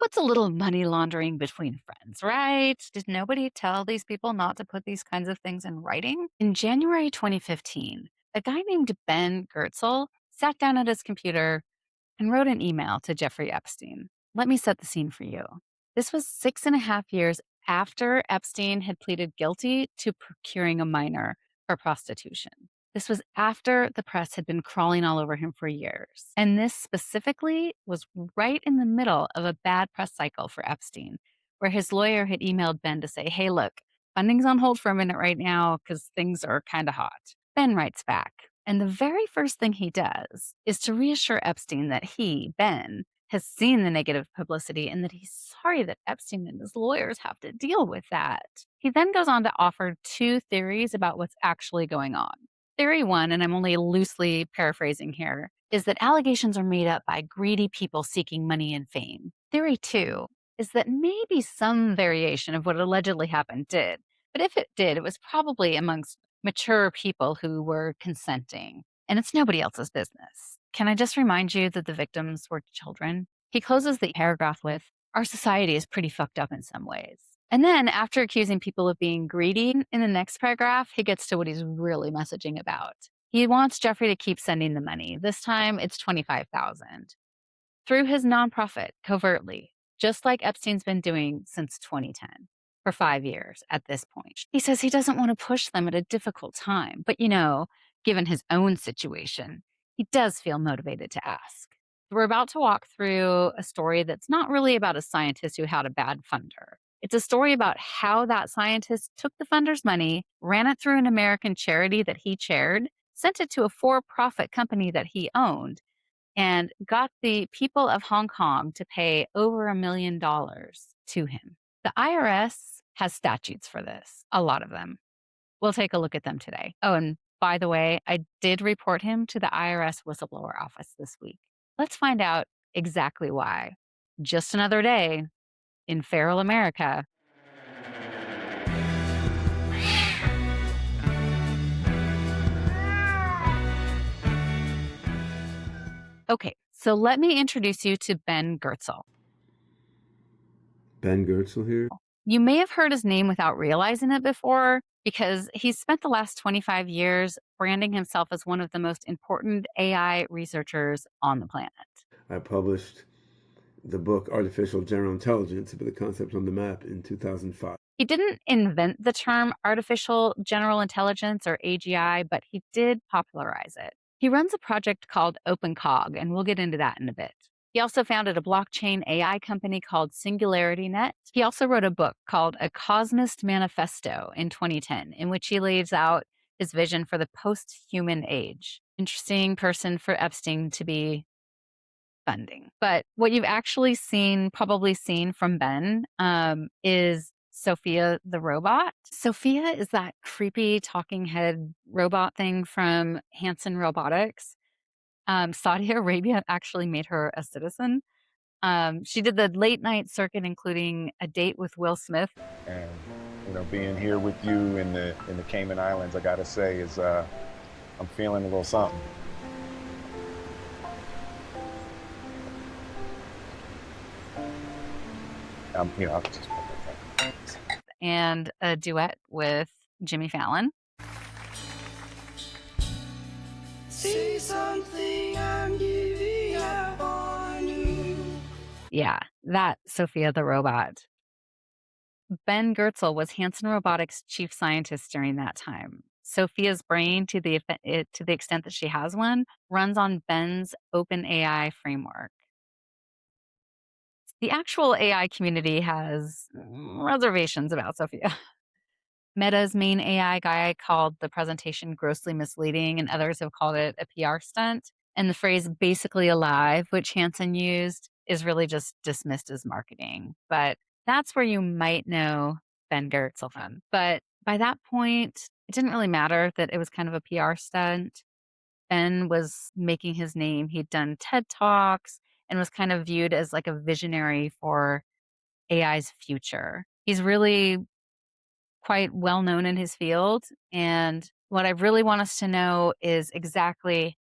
What's a little money laundering between friends, right? Did nobody tell these people not to put these kinds of things in writing? In January 2015, a guy named Ben Goertzel sat down at his computer and wrote an email to Jeffrey Epstein. Let me set the scene for you. This was 6.5 years after Epstein had pleaded guilty to procuring a minor for prostitution. This was after the press had been crawling all over him for years. And this specifically was right in the middle of a bad press cycle for Epstein, where his lawyer had emailed Ben to say, hey, look, funding's on hold for a minute right now because things are kind of hot. Ben writes back, and the very first thing he does is to reassure Epstein that he, Ben, has seen the negative publicity and that he's sorry that Epstein and his lawyers have to deal with that. He then goes on to offer two theories about what's actually going on. Theory one, and I'm only loosely paraphrasing here, is that allegations are made up by greedy people seeking money and fame. Theory two is that maybe some variation of what allegedly happened did, but if it did, it was probably amongst mature people who were consenting, and it's nobody else's business. Can I just remind you that the victims were children? He closes the paragraph with, our society is pretty fucked up in some ways. And then after accusing people of being greedy in the next paragraph, he gets to what he's really messaging about. He wants Jeffrey to keep sending the money. This time it's $25,000 through his nonprofit covertly, just like Epstein's been doing since 2010 for 5 years at this point. He says he doesn't want to push them at a difficult time, but given his own situation, he does feel motivated to ask. We're about to walk through a story that's not really about a scientist who had a bad funder. It's a story about how that scientist took the funder's money, ran it through an American charity that he chaired, sent it to a for-profit company that he owned, and got the people of Hong Kong to pay over $1 million to him. The IRS has statutes for this, a lot of them. We'll take a look at them today. Oh, and by the way, I did report him to the IRS Whistleblower office this week. Let's find out exactly why. Just another day in feral America. Okay, so let me introduce you to Ben Goertzel. Ben Goertzel here. You may have heard his name without realizing it before because he's spent the last 25 years branding himself as one of the most important AI researchers on the planet. I published the book Artificial General Intelligence, to put the concept on the map, in 2005. He didn't invent the term artificial general intelligence or AGI, but he did popularize it. He runs a project called OpenCog, and we'll get into that in a bit. He also founded a blockchain AI company called SingularityNet. He also wrote a book called A Cosmist Manifesto in 2010, in which he lays out his vision for the post-human age. Interesting person for Epstein to be funding. But what you've actually probably seen from Ben, is Sophia the robot. Sophia is that creepy talking head robot thing from Hanson Robotics. Saudi Arabia actually made her a citizen. She did the late night circuit, including a date with Will Smith. And being here with you in the Cayman Islands, I gotta say, is I'm feeling a little something. And a duet with Jimmy Fallon. Say something, I'm giving up on you. Yeah, that Sophia the robot. Ben Goertzel was Hanson Robotics' chief scientist during that time. Sophia's brain, to the extent that she has one, runs on Ben's OpenAI framework. The actual AI community has reservations about Sophia. Meta's main AI guy called the presentation grossly misleading, and others have called it a PR stunt. And the phrase basically alive, which Hanson used, is really just dismissed as marketing. But that's where you might know Ben Goertzel from. But by that point, it didn't really matter that it was kind of a PR stunt. Ben was making his name. He'd done TED Talks and was kind of viewed as like a visionary for AI's future. He's really quite well known in his field. And what I really want us to know is exactly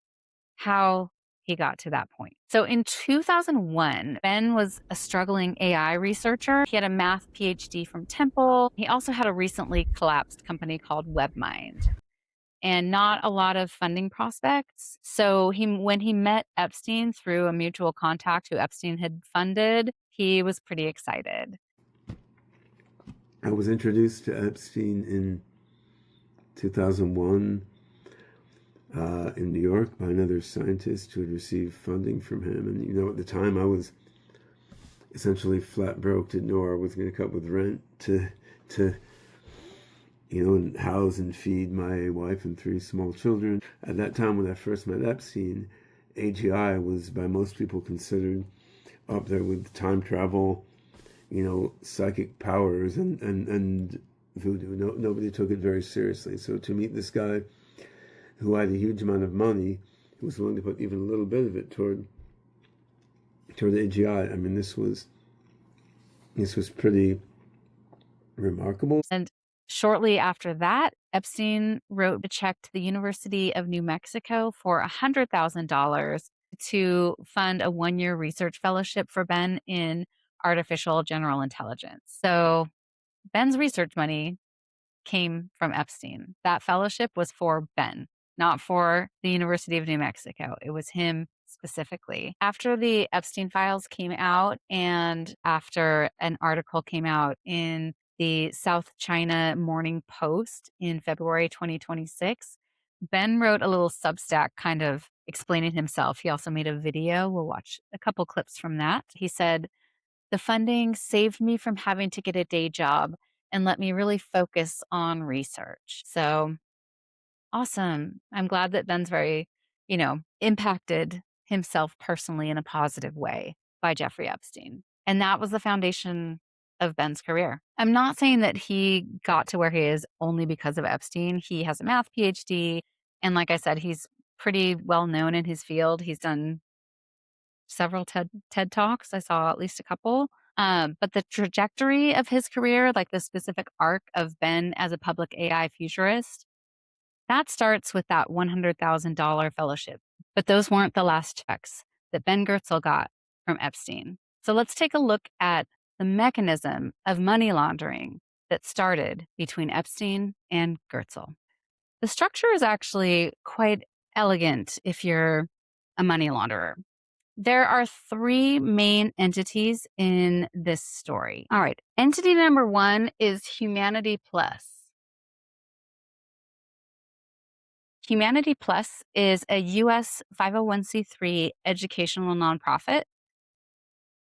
how he got to that point. So in 2001, Ben was a struggling AI researcher. He had a math PhD from Temple. He also had a recently collapsed company called WebMind and not a lot of funding prospects. So when he met Epstein through a mutual contact who Epstein had funded, he was pretty excited. I was introduced to Epstein in 2001 in New York by another scientist who had received funding from him. And, at the time I was essentially flat broke, didn't know where I was going to cut with rent to and house and feed my wife and 3 small children. At that time when I first met Epstein, AGI was by most people considered up there with time travel, psychic powers and voodoo. Nobody took it very seriously. So to meet this guy who had a huge amount of money, who was willing to put even a little bit of it toward AGI, I mean, this was pretty remarkable. And shortly after that, Epstein wrote a check to the University of New Mexico for $100,000 to fund a 1-year research fellowship for Ben in artificial general intelligence. So Ben's research money came from Epstein. That fellowship was for Ben, not for the University of New Mexico. It was him specifically. After the Epstein files came out and after an article came out in the South China Morning Post in February 2026, Ben wrote a little Substack kind of explaining himself. He also made a video. We'll watch a couple clips from that. He said, "The funding saved me from having to get a day job and let me really focus on research." So awesome. I'm glad that Ben's very, impacted himself personally in a positive way by Jeffrey Epstein. And that was the foundation of Ben's career. I'm not saying that he got to where he is only because of Epstein. He has a math PhD. And like I said, he's pretty well known in his field. He's done several TED Talks. I saw at least a couple. But the trajectory of his career, like the specific arc of Ben as a public AI futurist, that starts with that $100,000 fellowship. But those weren't the last checks that Ben Goertzel got from Epstein. So let's take a look at the mechanism of money laundering that started between Epstein and Goertzel. The structure is actually quite elegant if you're a money launderer. There are 3 main entities in this story. All right. Entity number 1 is Humanity Plus. Humanity Plus is a U.S. 501c3 educational nonprofit.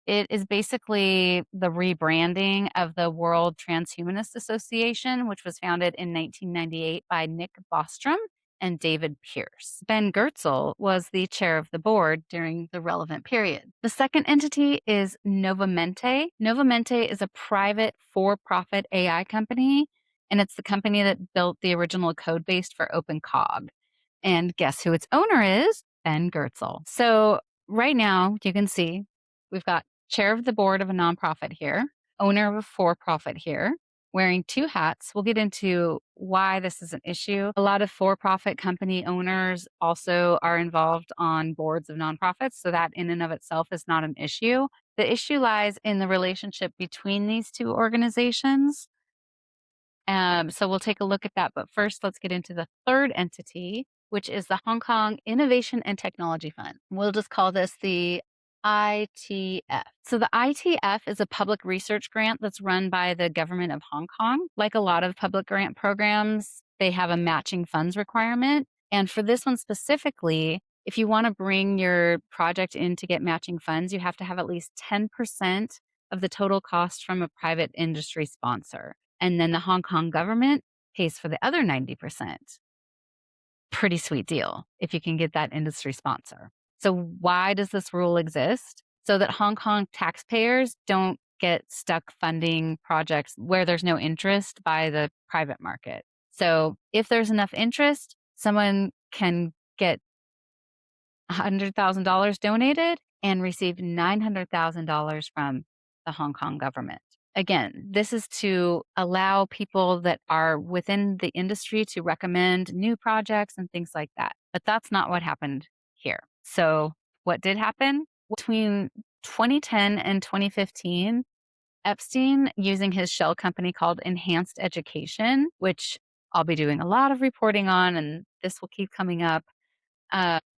It is basically the rebranding of the World Transhumanist Association, which was founded in 1998 by Nick Bostrom and David Pierce. Ben Goertzel was the chair of the board during the relevant period. The second entity is Novamente. Novamente is a private for-profit AI company, and it's the company that built the original code base for OpenCog. And guess who its owner is? Ben Goertzel. So right now, you can see we've got chair of the board of a nonprofit here, owner of a for-profit here, wearing 2 hats. We'll get into why this is an issue. A lot of for-profit company owners also are involved on boards of nonprofits, so that in and of itself is not an issue. The issue lies in the relationship between these 2 organizations. So we'll take a look at that. But first, let's get into the third entity, which is the Hong Kong Innovation and Technology Fund. We'll just call this the ITF. So the ITF is a public research grant that's run by the government of Hong Kong. Like a lot of public grant programs, they have a matching funds requirement. And for this one specifically, if you want to bring your project in to get matching funds, you have to have at least 10% of the total cost from a private industry sponsor. And then the Hong Kong government pays for the other 90%. Pretty sweet deal if you can get that industry sponsor. So why does this rule exist? So that Hong Kong taxpayers don't get stuck funding projects where there's no interest by the private market. So if there's enough interest, someone can get $100,000 donated and receive $900,000 from the Hong Kong government. Again, this is to allow people that are within the industry to recommend new projects and things like that. But that's not what happened here. So what did happen? Between 2010 and 2015, Epstein, using his shell company called Enhanced Education, which I'll be doing a lot of reporting on, and this will keep coming up.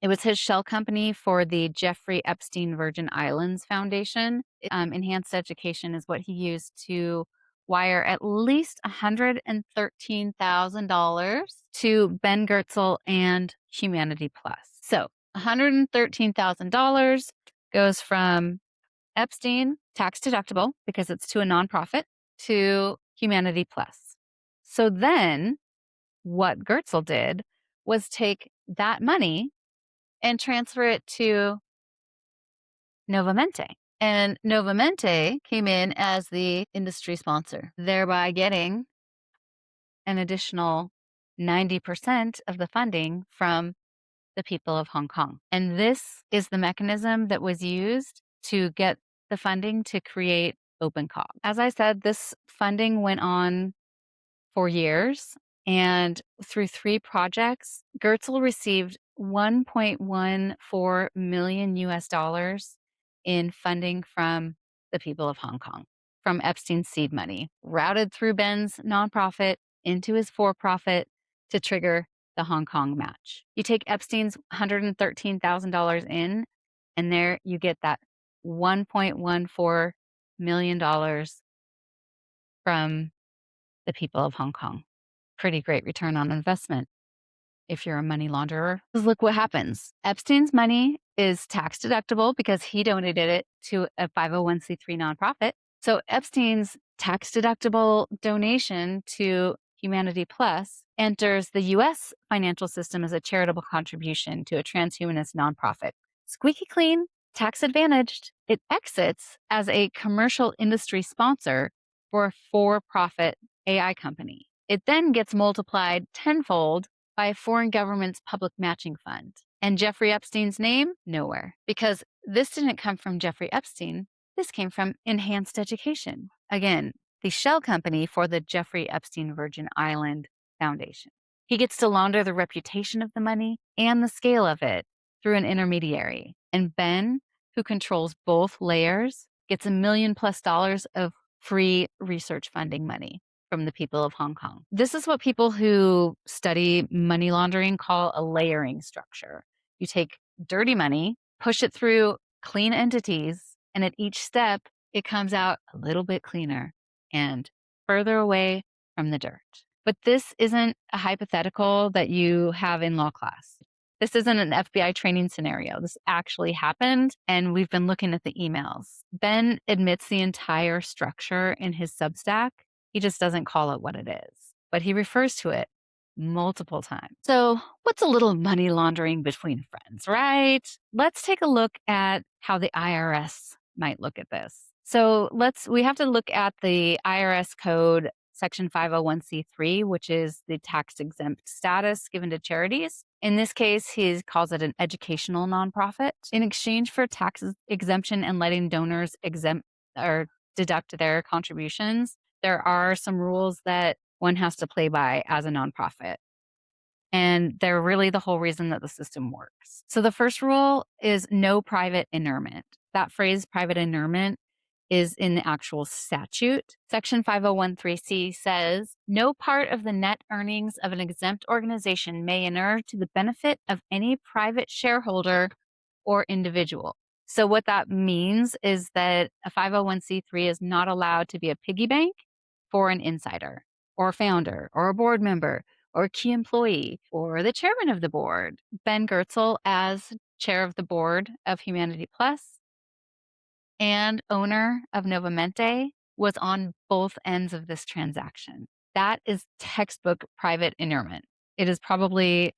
It was his shell company for the Jeffrey Epstein Virgin Islands Foundation. Enhanced Education is what he used to wire at least $113,000 to Ben Goertzel and Humanity Plus. So $113,000 goes from Epstein, tax deductible because it's to a nonprofit, to Humanity Plus. So then what Goertzel did was take that money and transfer it to Novamente. And Novamente came in as the industry sponsor, thereby getting an additional 90% of the funding from the people of Hong Kong. And this is the mechanism that was used to get the funding to create OpenCog. As I said, this funding went on for years, and through 3 projects, Goertzel received 1.14 million US dollars in funding from the people of Hong Kong, from Epstein's seed money, routed through Ben's nonprofit into his for-profit to trigger the Hong Kong match. You take Epstein's $113,000 in, and there you get that $1.14 million from the people of Hong Kong. Pretty great return on investment if you're a money launderer. Look what happens. Epstein's money is tax deductible because he donated it to a 501c3 nonprofit. So Epstein's tax deductible donation to Humanity Plus enters the US financial system as a charitable contribution to a transhumanist nonprofit. Squeaky clean, tax advantaged. It exits as a commercial industry sponsor for a for-profit AI company. It then gets multiplied tenfold by a foreign government's public matching fund. And Jeffrey Epstein's name? Nowhere. Because this didn't come from Jeffrey Epstein. This came from Enhanced Education. Again, the shell company for the Jeffrey Epstein Virgin Island Foundation. He gets to launder the reputation of the money and the scale of it through an intermediary. And Ben, who controls both layers, gets $1 million+ of free research funding money from the people of Hong Kong. This is what people who study money laundering call a layering structure. You take dirty money, push it through clean entities, and at each step, it comes out a little bit cleaner and further away from the dirt. But this isn't a hypothetical that you have in law class. This isn't an FBI training scenario. This actually happened, and we've been looking at the emails. Ben admits the entire structure in his Substack. He just doesn't call it what it is, but he refers to it multiple times. So what's a little money laundering between friends, right? Let's take a look at how the IRS might look at this. So we have to look at the IRS code section 501c3, which is the tax exempt status given to charities. In this case, he calls it an educational nonprofit. In exchange for tax exemption and letting donors exempt or deduct their contributions, there are some rules that one has to play by as a nonprofit. And they're really the whole reason that the system works. So the first rule is no private inurement. That phrase, private inurement, is in the actual statute. Section 5013C says, no part of the net earnings of an exempt organization may inure to the benefit of any private shareholder or individual. So what that means is that a 501c3 is not allowed to be a piggy bank for an insider or founder or a board member or a key employee or the chairman of the board. Ben Goertzel, as chair of the board of Humanity Plus and owner of Novamente, was on both ends of this transaction. That is textbook private inurement. It is probably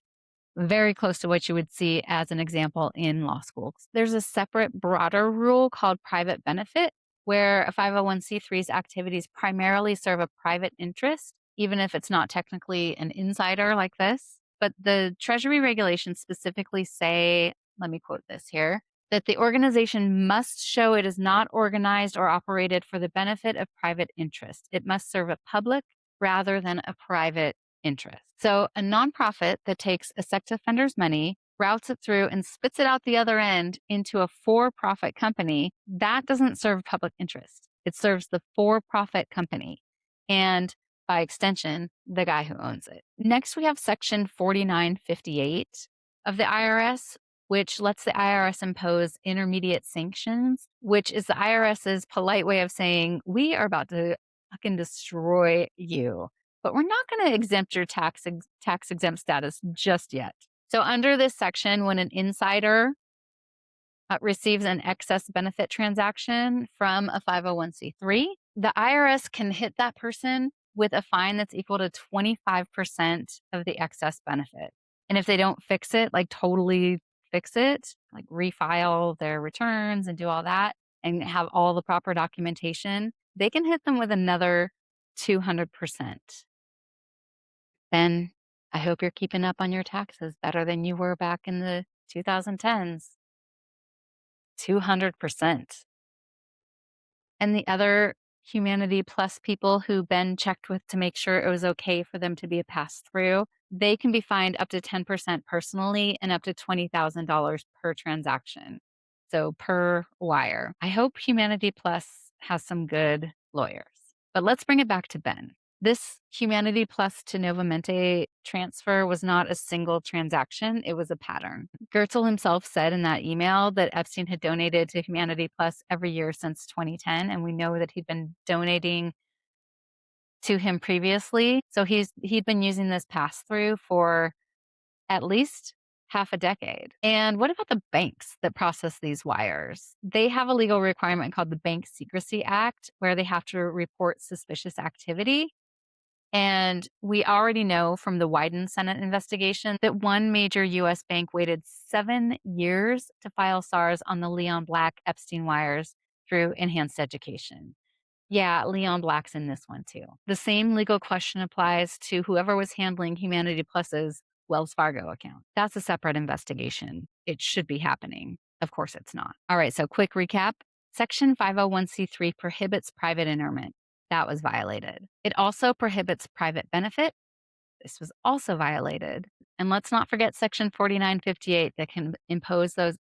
very close to what you would see as an example in law schools. There's a separate, broader rule called private benefit, where a 501c3's activities primarily serve a private interest, even if it's not technically an insider like this. But the Treasury regulations specifically say, let me quote this here, that the organization must show it is not organized or operated for the benefit of private interest. It must serve a public rather than a private interest. So a nonprofit that takes a sex offender's money routes it through, and spits it out the other end into a for-profit company, that doesn't serve public interest. It serves the for-profit company and, by extension, the guy who owns it. Next, we have Section 4958 of the IRS, which lets the IRS impose intermediate sanctions, which is the IRS's polite way of saying, we are about to fucking destroy you, but we're not going to exempt your tax exempt status just yet. So under this section, when an insider receives an excess benefit transaction from a 501c3, the IRS can hit that person with a fine that's equal to 25% of the excess benefit. And if they don't fix it, like totally fix it, like refile their returns and do all that and have all the proper documentation, they can hit them with another 200%. Then I hope you're keeping up on your taxes better than you were back in the 2010s. 200%. And the other Humanity Plus people who Ben checked with to make sure it was okay for them to be a pass through, they can be fined up to 10% personally and up to $20,000 per transaction. So per wire. I hope Humanity Plus has some good lawyers. But let's bring it back to Ben. This Humanity Plus to Novamente transfer was not a single transaction, it was a pattern. Goertzel himself said in that email that Epstein had donated to Humanity Plus every year since 2010, and we know that he'd been donating to him previously. So he'd been using this pass-through for at least half a decade. And what about the banks that process these wires? They have a legal requirement called the Bank Secrecy Act, where they have to report suspicious activity. And we already know from the Wyden Senate investigation that one major U.S. bank waited 7 years to file SARS on the Leon Black Epstein wires through enhanced education. Yeah, Leon Black's in this one too. The same legal question applies to whoever was handling Humanity Plus's Wells Fargo account. That's a separate investigation. It should be happening. Of course it's not. All right, so quick recap. Section 501c3 prohibits private interment. That was violated. It also prohibits private benefit. This was also violated. And let's not forget Section 4958 that can impose those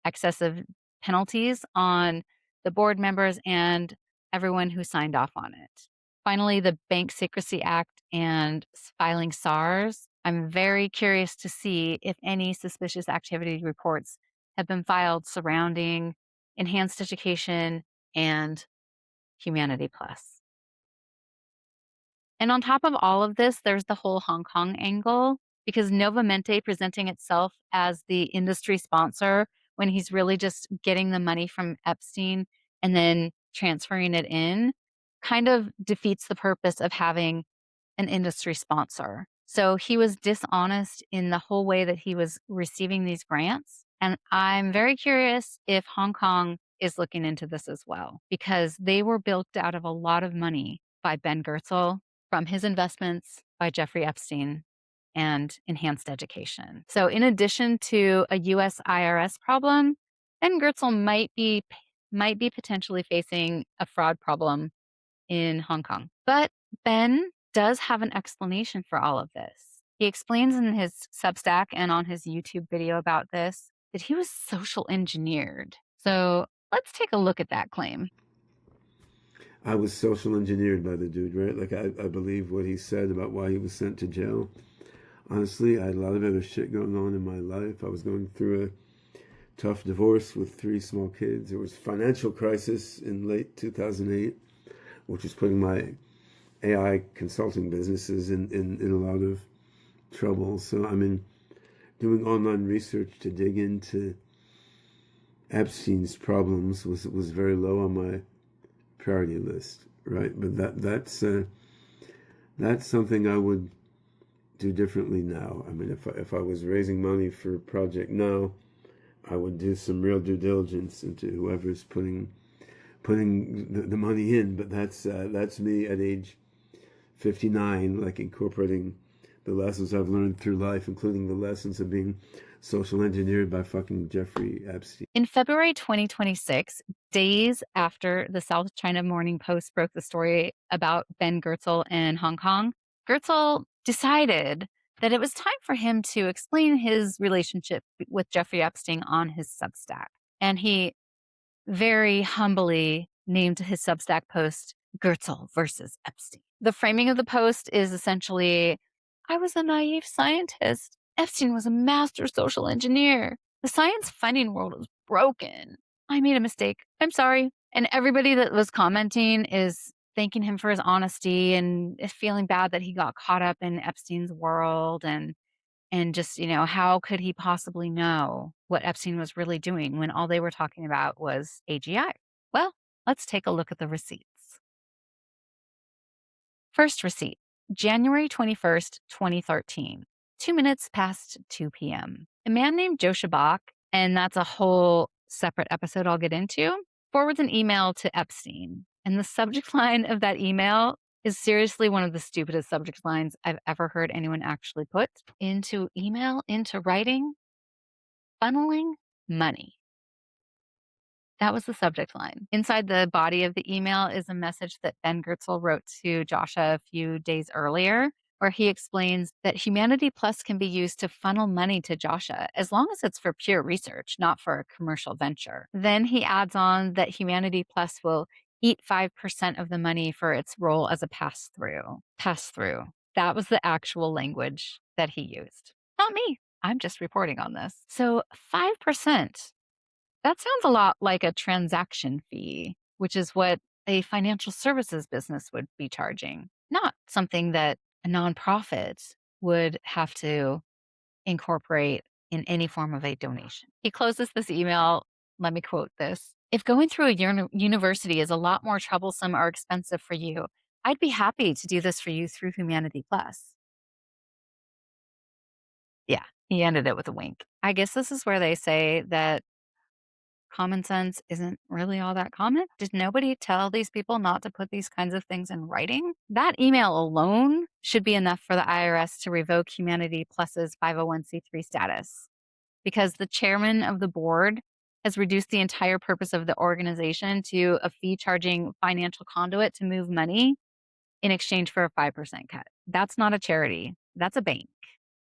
excessive penalties on the board members and everyone who signed off on it. Finally, the Bank Secrecy Act and filing SARS. I'm very curious to see if any suspicious activity reports have been filed surrounding enhanced education and Humanity Plus. And on top of all of this, there's the whole Hong Kong angle, because Novamente presenting itself as the industry sponsor when he's really just getting the money from Epstein and then transferring it in kind of defeats the purpose of having an industry sponsor. So he was dishonest in the whole way that he was receiving these grants. And I'm very curious if Hong Kong is looking into this as well, because they were bilked out of a lot of money by Ben Goertzel from his investments by Jeffrey Epstein and enhanced education. So in addition to a US IRS problem, Ben Goertzel might be potentially facing a fraud problem in Hong Kong. But Ben does have an explanation for all of this. He explains in his Substack and on his YouTube video about this that he was social engineered. So let's take a look at that claim. I was social engineered by the dude, right? Like, I believe what he said about why he was sent to jail. Honestly, I had a lot of other shit going on in my life. I was going through a tough divorce with 3 small kids. There was financial crisis in late 2008, which was putting my AI consulting businesses in a lot of trouble. So I mean, doing online research to dig into Epstein's problems was very low on my priority list, right? But that's something I would do differently now. I mean, if I was raising money for Project Now, I would do some real due diligence into whoever's putting the money in. But that's me at age 59, like incorporating the lessons I've learned through life, including the lessons of being social engineered by fucking Jeffrey Epstein. In February 2026, days after the South China Morning Post broke the story about Ben Goertzel in Hong Kong, Goertzel decided that it was time for him to explain his relationship with Jeffrey Epstein on his Substack. And he very humbly named his Substack post Goertzel versus Epstein. The framing of the post is essentially, I was a naive scientist. Epstein was a master social engineer. The science funding world is broken. I made a mistake. I'm sorry. And everybody that was commenting is thanking him for his honesty and is feeling bad that he got caught up in Epstein's world and just, how could he possibly know what Epstein was really doing when all they were talking about was AGI? Well, let's take a look at the receipts. First receipt, January 21st, 2013, 2 minutes past 2 p.m. A man named Joe Shabak, and that's a whole separate episode I'll get into, forwards an email to Epstein. And the subject line of that email is seriously one of the stupidest subject lines I've ever heard anyone actually put into email, into writing. Funneling money. That was the subject line. Inside the body of the email is a message that Ben Goertzel wrote to Joshua a few days earlier, where he explains that Humanity Plus can be used to funnel money to Joshua as long as it's for pure research, not for a commercial venture. Then he adds on that Humanity Plus will eat 5% of the money for its role as a pass-through. Pass-through. That was the actual language that he used. Not me. I'm just reporting on this. So 5%. That sounds a lot like a transaction fee, which is what a financial services business would be charging, not something that a nonprofit would have to incorporate in any form of a donation. He closes this email. Let me quote this. If going through a university is a lot more troublesome or expensive for you, I'd be happy to do this for you through Humanity Plus. Yeah, he ended it with a wink. I guess this is where they say that common sense isn't really all that common. Did nobody tell these people not to put these kinds of things in writing? That email alone should be enough for the IRS to revoke Humanity Plus's 501c3 status because the chairman of the board has reduced the entire purpose of the organization to a fee charging financial conduit to move money in exchange for a 5% cut. That's not a charity. That's a bank.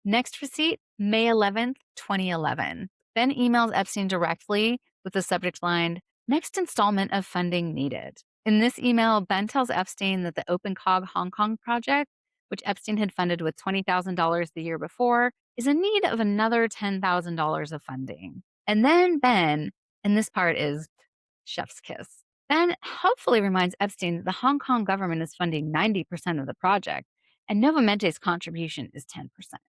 Next receipt, May 11th, 2011. Ben emails Epstein directly with the subject line, next installment of funding needed. In this email, Ben tells Epstein that the OpenCog Hong Kong project, which Epstein had funded with $20,000 the year before, is in need of another $10,000 of funding. And then Ben, and this part is chef's kiss, Ben hopefully reminds Epstein that the Hong Kong government is funding 90% of the project and Novamente's contribution is 10%.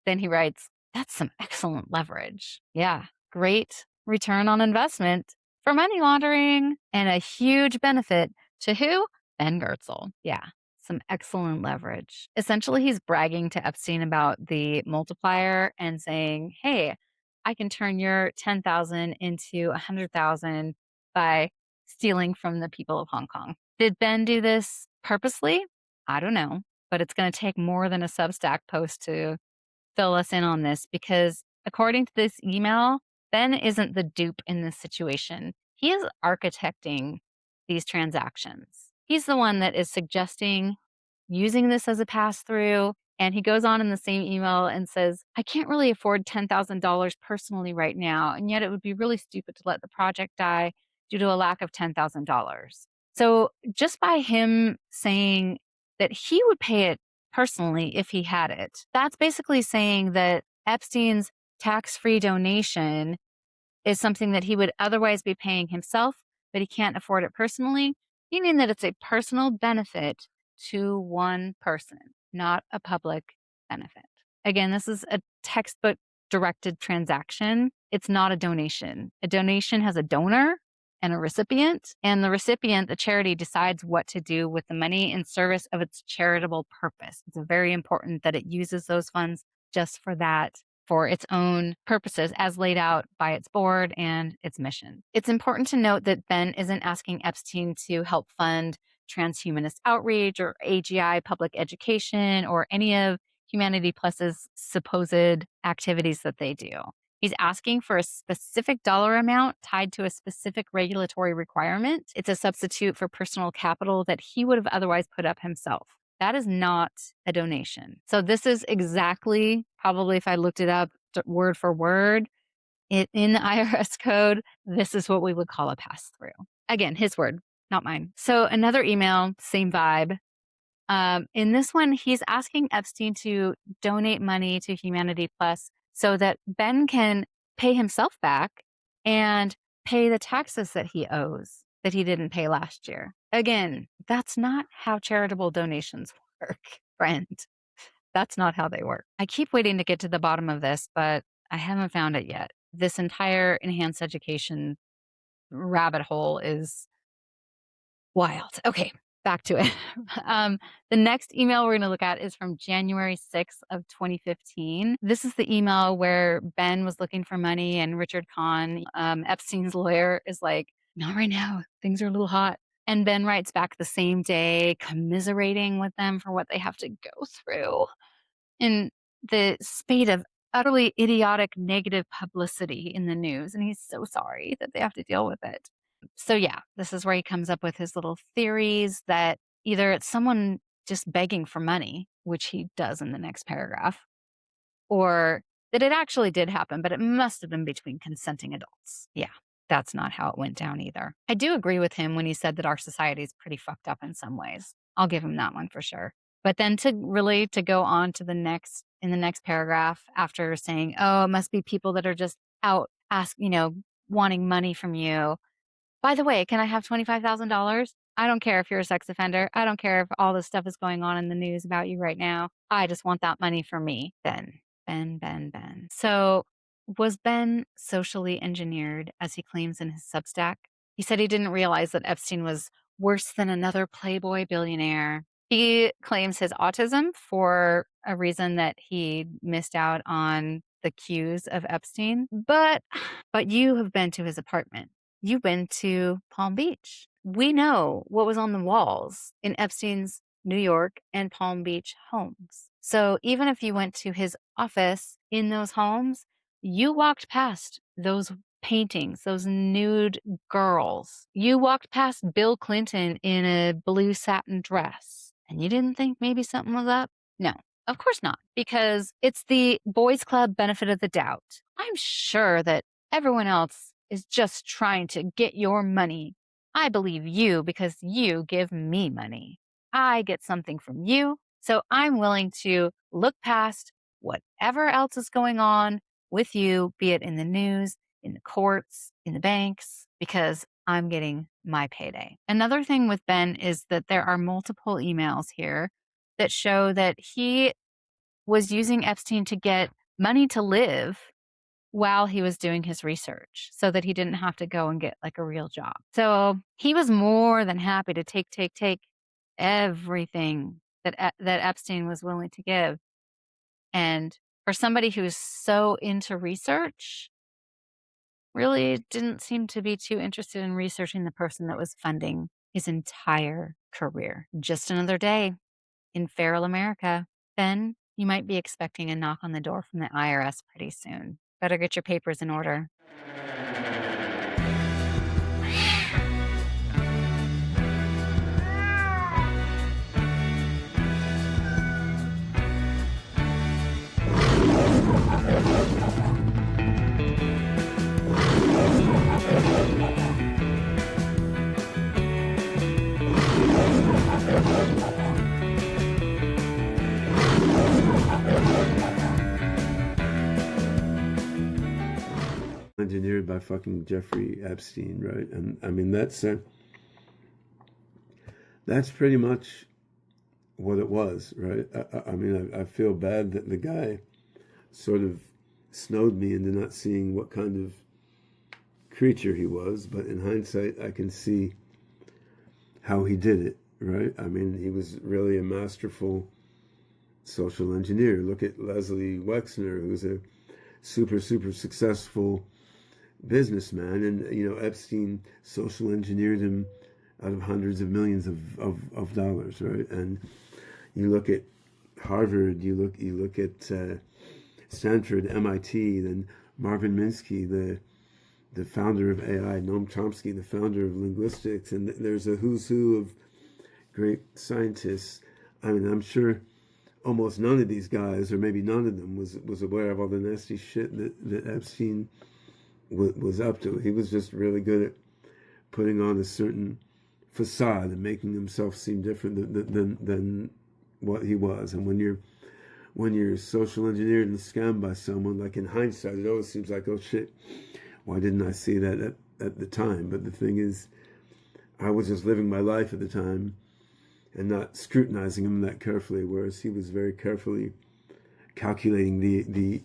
Then he writes, that's some excellent leverage. Yeah, great return on investment for money laundering and a huge benefit to who? Ben Goertzel. Yeah, some excellent leverage. Essentially, he's bragging to Epstein about the multiplier and saying, hey, I can turn your 10,000 into 100,000 by stealing from the people of Hong Kong. Did Ben do this purposely? I don't know, but it's going to take more than a Substack post to fill us in on this because according to this email, Ben isn't the dupe in this situation. He is architecting these transactions. He's the one that is suggesting using this as a pass through. And he goes on in the same email and says, I can't really afford $10,000 personally right now. And yet it would be really stupid to let the project die due to a lack of $10,000. So just by him saying that he would pay it personally if he had it, that's basically saying that Epstein's tax-free donation is something that he would otherwise be paying himself, but he can't afford it personally, meaning that it's a personal benefit to one person, not a public benefit. Again, this is a textbook directed transaction. It's not a donation. A donation has a donor and a recipient, and the recipient, the charity, decides what to do with the money in service of its charitable purpose. It's very important that it uses those funds just for that, for its own purposes as laid out by its board and its mission. It's important to note that Ben isn't asking Epstein to help fund transhumanist outreach or AGI public education or any of Humanity Plus's supposed activities that they do. He's asking for a specific dollar amount tied to a specific regulatory requirement. It's a substitute for personal capital that he would have otherwise put up himself. That is not a donation. So this is exactly probably, if I looked it up word for word, in the IRS code, this is what we would call a pass-through. Again, his word, not mine. So another email, same vibe. In this one, he's asking Epstein to donate money to Humanity Plus so that Ben can pay himself back and pay the taxes that he owes that he didn't pay last year. Again, that's not how charitable donations work, friend. That's not how they work. I keep waiting to get to the bottom of this, but I haven't found it yet. This entire enhanced education rabbit hole is wild. Okay, back to it. The next email we're going to look at is from January 6th of 2015. This is the email where Ben was looking for money and Richard Kahn, Epstein's lawyer, is like, not right now. Things are a little hot. And Ben writes back the same day, commiserating with them for what they have to go through in the spate of utterly idiotic negative publicity in the news. And he's so sorry that they have to deal with it. So yeah, this is where he comes up with his little theories that either it's someone just begging for money, which he does in the next paragraph, or that it actually did happen, but it must have been between consenting adults. Yeah, that's not how it went down either. I do agree with him when he said that our society is pretty fucked up in some ways. I'll give him that one for sure. But then to go on to the next paragraph after saying, oh, it must be people that are just out wanting money from you. By the way, can I have $25,000? I don't care if you're a sex offender. I don't care if all this stuff is going on in the news about you right now. I just want that money for me. Ben. So was Ben socially engineered, as he claims in his Substack? He said he didn't realize that Epstein was worse than another Playboy billionaire. He claims his autism for a reason that he missed out on the cues of Epstein. But you have been to his apartment. You've been to Palm Beach. We know what was on the walls in Epstein's New York and Palm Beach homes. So even if you went to his office in those homes, you walked past those paintings, those nude girls. You walked past Bill Clinton in a blue satin dress, and you didn't think maybe something was up? No, of course not, because it's the boys club benefit of the doubt. I'm sure that everyone else is just trying to get your money. I believe you because you give me money. I get something from you, so I'm willing to look past whatever else is going on with you, be it in the news, in the courts, in the banks, because I'm getting my payday. Another thing with Ben is that there are multiple emails here that show that he was using Epstein to get money to live while he was doing his research so that he didn't have to go and get like a real job. So he was more than happy to take everything that Epstein was willing to give. And for somebody who's so into research, really didn't seem to be too interested in researching the person that was funding his entire career. Just another day in feral America. Ben, you might be expecting a knock on the door from the IRS pretty soon. Better get your papers in order. Engineered by fucking Jeffrey Epstein, right? And I mean that's pretty much what it was, right? I mean, I feel bad that the guy sort of snowed me into not seeing what kind of creature he was, but in hindsight, I can see how he did it, right? I mean, he was really a masterful social engineer. Look at Leslie Wexner, who's a super successful businessman, and Epstein social engineered him out of hundreds of millions of dollars, right? And you look at Harvard, you look at Stanford, MIT, then Marvin Minsky, the founder of AI, Noam Chomsky, the founder of linguistics, and there's a who's who of great scientists. I mean, I'm sure almost none of these guys, or maybe none of them, was aware of all the nasty shit that Epstein was up to. He was just really good at putting on a certain facade and making himself seem different than what he was. And when you're social engineered and scammed by someone, like in hindsight, it always seems like, oh shit, why didn't I see that at the time? But the thing is, I was just living my life at the time and not scrutinizing him that carefully, whereas he was very carefully calculating the